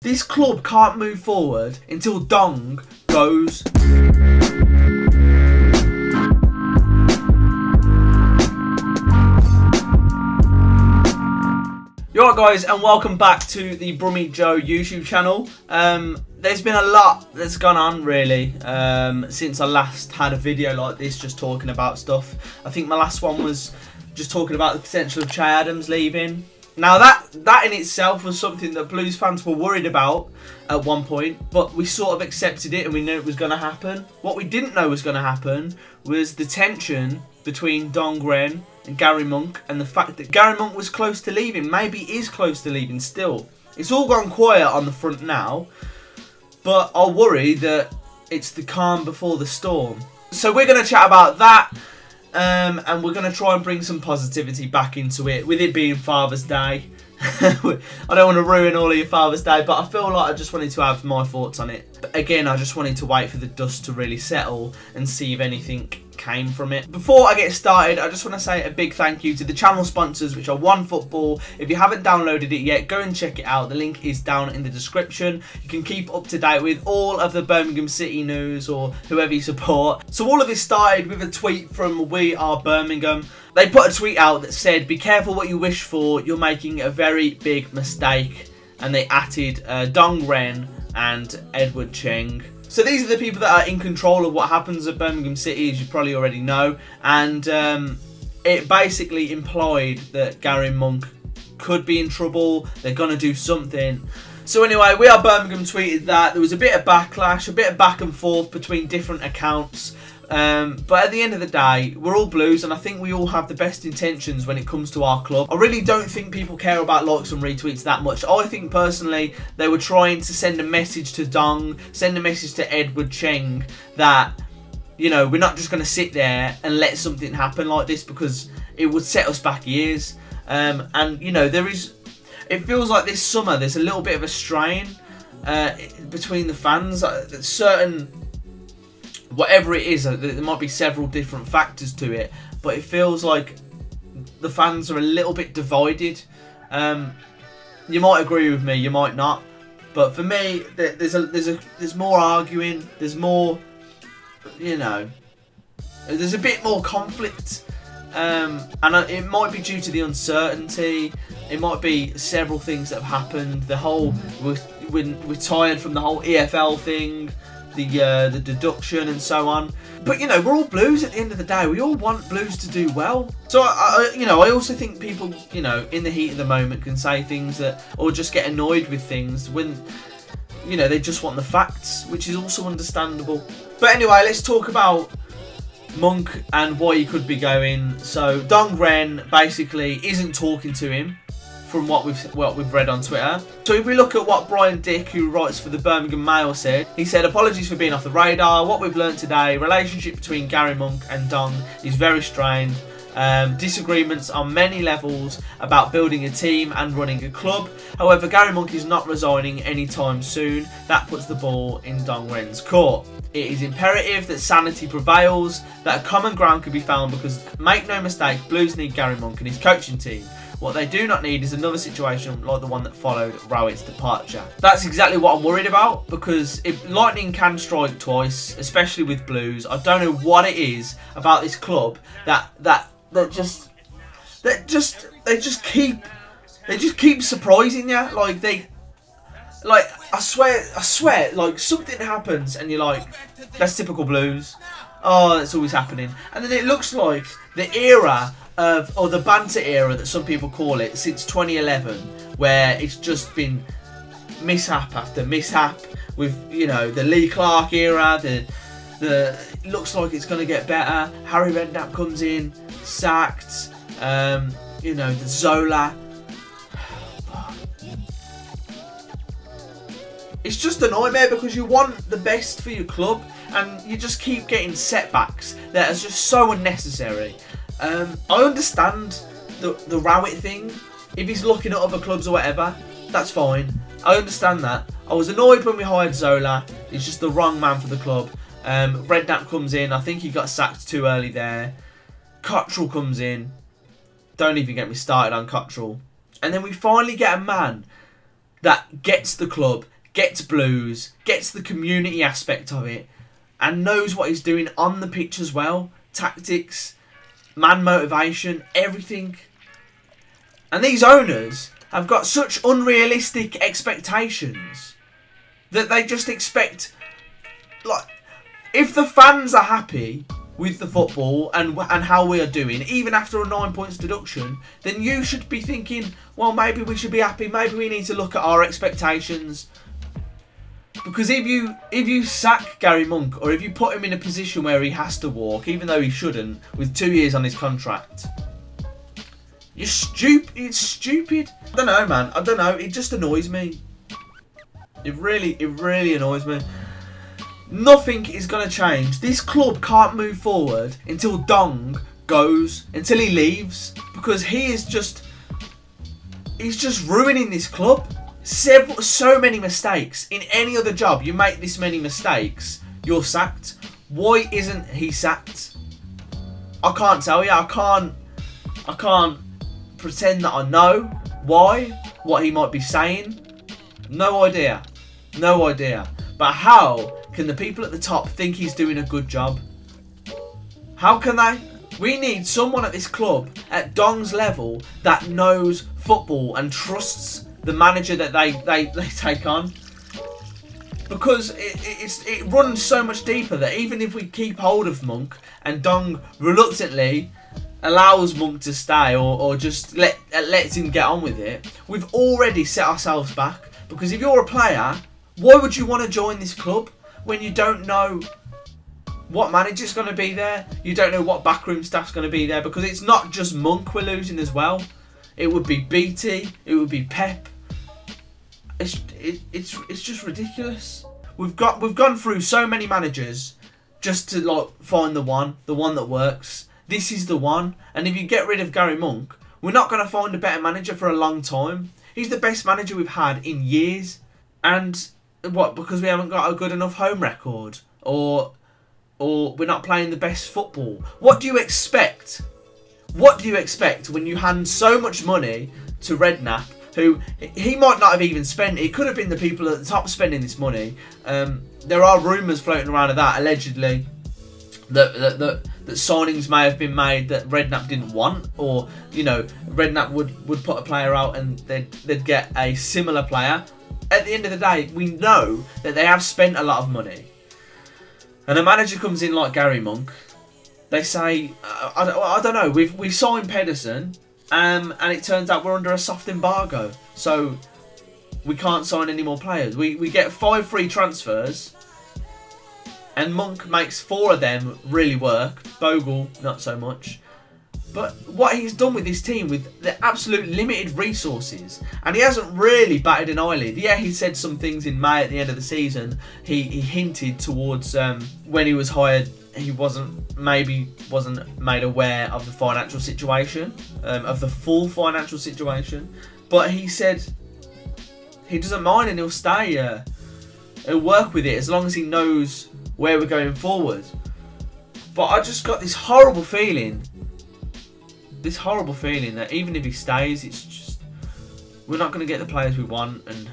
This club can't move forward until Dong goes. You alright guys, and welcome back to the Brummie Joe YouTube channel. There's been a lot that's gone on really since I last had a video like this just talking about stuff. I think my last one was just talking about the potential of Che Adams leaving. Now that in itself was something that Blues fans were worried about at one point, but we sort of accepted it and we knew it was going to happen. What we didn't know was going to happen was the tension between Dong Ren and Garry Monk, and the fact that Garry Monk was close to leaving, maybe is close to leaving still. It's all gone quiet on the front now, but I worry that it's the calm before the storm. So we're going to chat about that. And we're going to try and bring some positivity back into it, with it being Father's Day. I don't want to ruin all of your Father's Day, but I feel like I just wanted to have my thoughts on it. But again, I just wanted to wait for the dust to really settle and see if anything came from it. Before I get started, I just want to say a big thank you to the channel sponsors, which are OneFootball. If you haven't downloaded it yet, go and check it out. The link is down in the description. You can keep up to date with all of the Birmingham City news or whoever you support. So all of this started with a tweet from We Are Birmingham. They put a tweet out that said, "Be careful what you wish for, you're making a very big mistake." And they added Dong Ren and Edward Cheng. So these are the people that are in control of what happens at Birmingham City, as you probably already know. And it basically implied that Garry Monk could be in trouble. They're going to do something. So anyway, We Are Birmingham tweeted that. There was a bit of backlash, a bit of back and forth between different accounts. But at the end of the day, we're all Blues, and I think we all have the best intentions when it comes to our club. I really don't think people care about likes and retweets that much. I think personally they were trying to send a message to Dong, send a message to Edward Cheng that, you know, we're not just going to sit there and let something happen like this, because it would set us back years. And you know, it feels like this summer there's a little bit of a strain between the fans. Certain, whatever it is, there might be several different factors to it, but it feels like the fans are a little bit divided. You might agree with me, you might not, but for me, there's more arguing, there's more, you know, there's a bit more conflict, and it might be due to the uncertainty. It might be several things that have happened. The whole we're tired from the whole EFL thing. The deduction and so on, but you know, we're all Blues at the end of the day. We all want Blues to do well. So I also think people, you know, in the heat of the moment can say things that, or just get annoyed with things when, you know, they just want the facts, which is also understandable. But anyway, let's talk about Monk and why he could be going. So Dong Ren basically isn't talking to him, from what we've read on Twitter. So if we look at what Brian Dick, who writes for the Birmingham Mail, said, he said, "Apologies for being off the radar. What we've learned today, relationship between Garry Monk and Dong is very strained. Disagreements on many levels about building a team and running a club. However, Garry Monk is not resigning anytime soon. That puts the ball in Dong Ren's court. It is imperative that sanity prevails, that a common ground can be found, because make no mistake, Blues need Garry Monk and his coaching team. What they do not need is another situation like the one that followed Rowett's departure." That's exactly what I'm worried about, because if lightning can strike twice, especially with Blues, I don't know what it is about this club that they just keep surprising you. I swear, like something happens and you're like, that's typical Blues. Oh, that's always happening. And then it looks like the era of, or the banter era that some people call it, since 2011, where it's just been mishap after mishap with, you know, the Lee Clark era, it looks like it's going to get better. Harry Redknapp comes in, sacked, you know, the Zola. It's just a nightmare, because you want the best for your club and you just keep getting setbacks that are just so unnecessary. I understand the Rowett thing. If he's looking at other clubs or whatever, that's fine. I understand that. I was annoyed when we hired Zola. He's just the wrong man for the club. Redknapp comes in. I think he got sacked too early there. Cottrell comes in. Don't even get me started on Cottrell. And then we finally get a man that gets the club, gets Blues, gets the community aspect of it, and knows what he's doing on the pitch as well. Tactics, man motivation, everything. And these owners have got such unrealistic expectations that they just expect, like, if the fans are happy with the football and how we are doing, even after a 9 points deduction, then you should be thinking, well, maybe we should be happy, maybe we need to look at our expectations. Because if you sack Garry Monk, or if you put him in a position where he has to walk, even though he shouldn't, with 2 years on his contract, you're stupid. It's stupid. I don't know, man. I don't know. It just annoys me. It really annoys me. Nothing is going to change. This club can't move forward until Dong goes, until he leaves, because he's just ruining this club. So many mistakes. In any other job, you make this many mistakes, you're sacked. Why isn't he sacked? I can't tell you. I can't pretend that I know why, what he might be saying. No idea. No idea. But how can the people at the top think he's doing a good job? How can they? We need someone at this club at Dong's level that knows football and trusts the manager that they take on. Because it runs so much deeper that even if we keep hold of Monk and Dong reluctantly allows Monk to stay or just lets him get on with it, we've already set ourselves back. Because if you're a player, why would you want to join this club when you don't know what manager's going to be there? You don't know what backroom staff's going to be there, because it's not just Monk we're losing as well. It would be BT, it would be Pep. It's just ridiculous. We've gone through so many managers just to like find the one that works. This is the one. And if you get rid of Garry Monk, we're not going to find a better manager for a long time. He's the best manager we've had in years. And what, because we haven't got a good enough home record, or we're not playing the best football? What do you expect? What do you expect when you hand so much money to Redknapp, who he might not have even spent? It could have been the people at the top spending this money. There are rumours floating around of that, allegedly, that signings may have been made that Redknapp didn't want, or, you know, Redknapp would put a player out and they'd get a similar player. At the end of the day, we know that they have spent a lot of money. And a manager comes in like Garry Monk. They say, I don't know, we've signed Pedersen, and it turns out we're under a soft embargo, so we can't sign any more players. We get 5 free transfers, and Monk makes 4 of them really work. Bogle, not so much. But what he's done with his team, with the absolute limited resources, and he hasn't really batted an eyelid. Yeah, he said some things in May at the end of the season. He hinted towards when he was hired, he wasn't made aware of the financial situation, of the full financial situation. But he said he doesn't mind and he'll stay. He'll work with it as long as he knows where we're going forward. But I just got this horrible feeling that even if he stays, it's just, we're not going to get the players we want. And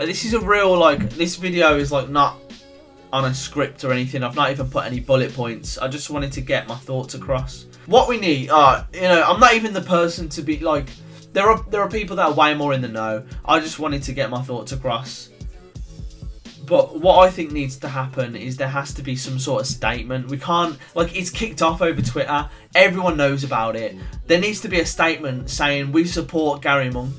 this is a real, like, this video is like not on a script or anything. I've not even put any bullet points. I just wanted to get my thoughts across. What we need, you know, I'm not even the person to be like, there are people that are way more in the know. I just wanted to get my thoughts across. But what I think needs to happen is there has to be some sort of statement. We can't, like, it's kicked off over Twitter. Everyone knows about it. There needs to be a statement saying we support Garry Monk.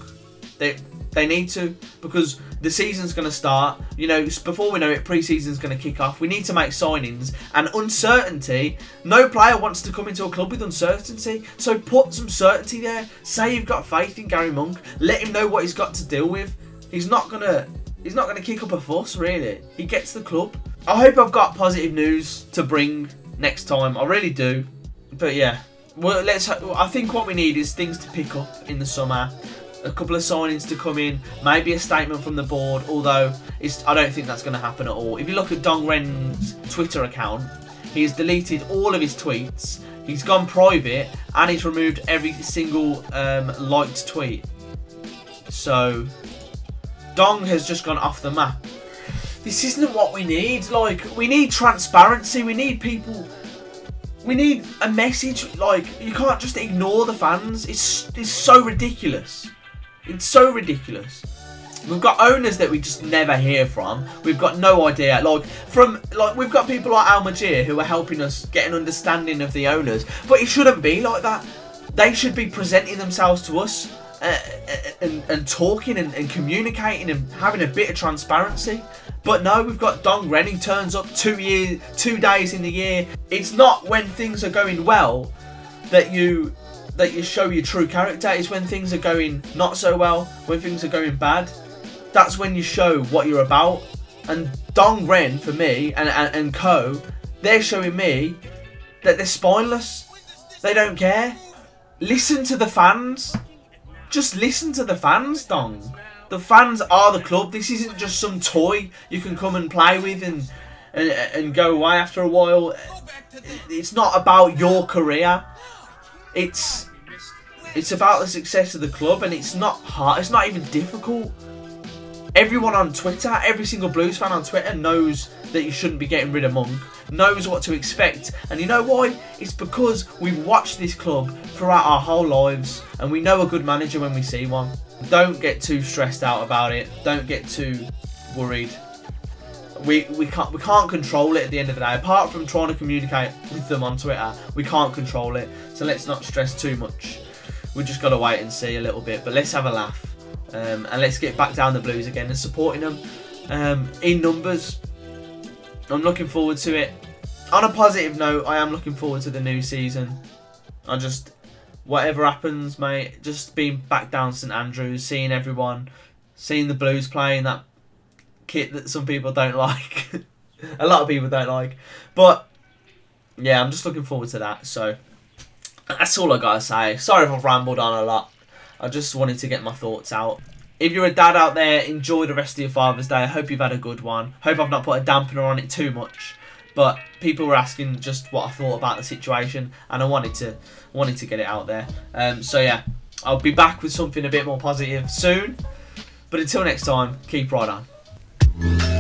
They need to, because the season's going to start. You know, before we know it, pre-season's going to kick off. We need to make signings. And uncertainty, no player wants to come into a club with uncertainty. So put some certainty there. Say you've got faith in Garry Monk. Let him know what he's got to deal with. He's not going to kick up a fuss, really. He gets the club. I hope I've got positive news to bring next time. I really do. But yeah, well, I think what we need is things to pick up in the summer. A couple of signings to come in. Maybe a statement from the board. Although I don't think that's going to happen at all. If you look at Dong Ren's Twitter account, he has deleted all of his tweets. He's gone private and he's removed every single liked tweet. So Dong has just gone off the map. This isn't what we need. Like, we need transparency. We need people. We need a message. Like, you can't just ignore the fans. It's so ridiculous. It's so ridiculous. We've got owners that we just never hear from. We've got no idea. We've got people like Al Majir who are helping us get an understanding of the owners. But it shouldn't be like that. They should be presenting themselves to us and talking and communicating and having a bit of transparency. But no, we've got Dong Ren. He turns up 2 days in the year. It's not when things are going well that you show your true character. It's when things are going not so well, when things are going bad. That's when you show what you're about. And Dong Ren, for me, and co, they're showing me that they're spineless. They don't care. Listen to the fans. Just listen to the fans, Dong. The fans are the club. This isn't just some toy you can come and play with and go away after a while. It's not about your career. It's about the success of the club, and it's not hard. It's not even difficult. Everyone on Twitter, every single Blues fan on Twitter knows that you shouldn't be getting rid of Monk, knows what to expect. And you know why? It's because we've watched this club throughout our whole lives, and we know a good manager when we see one. Don't get too stressed out about it. Don't get too worried. We can't control it at the end of the day. Apart from trying to communicate with them on Twitter, we can't control it. So let's not stress too much. We just got to wait and see a little bit. But let's have a laugh. And let's get back down the Blues again and supporting them in numbers. I'm looking forward to it. On a positive note, I am looking forward to the new season. Whatever happens, mate, just being back down St Andrews, seeing everyone, seeing the Blues playing that kit that some people don't like. A lot of people don't like. But, yeah, I'm just looking forward to that. So, that's all I gotta say. Sorry if I've rambled on a lot. I just wanted to get my thoughts out. If you're a dad out there, enjoy the rest of your Father's Day. I hope you've had a good one. Hope I've not put a dampener on it too much. But people were asking just what I thought about the situation, and I wanted to get it out there. So yeah, I'll be back with something a bit more positive soon. But until next time, keep right on.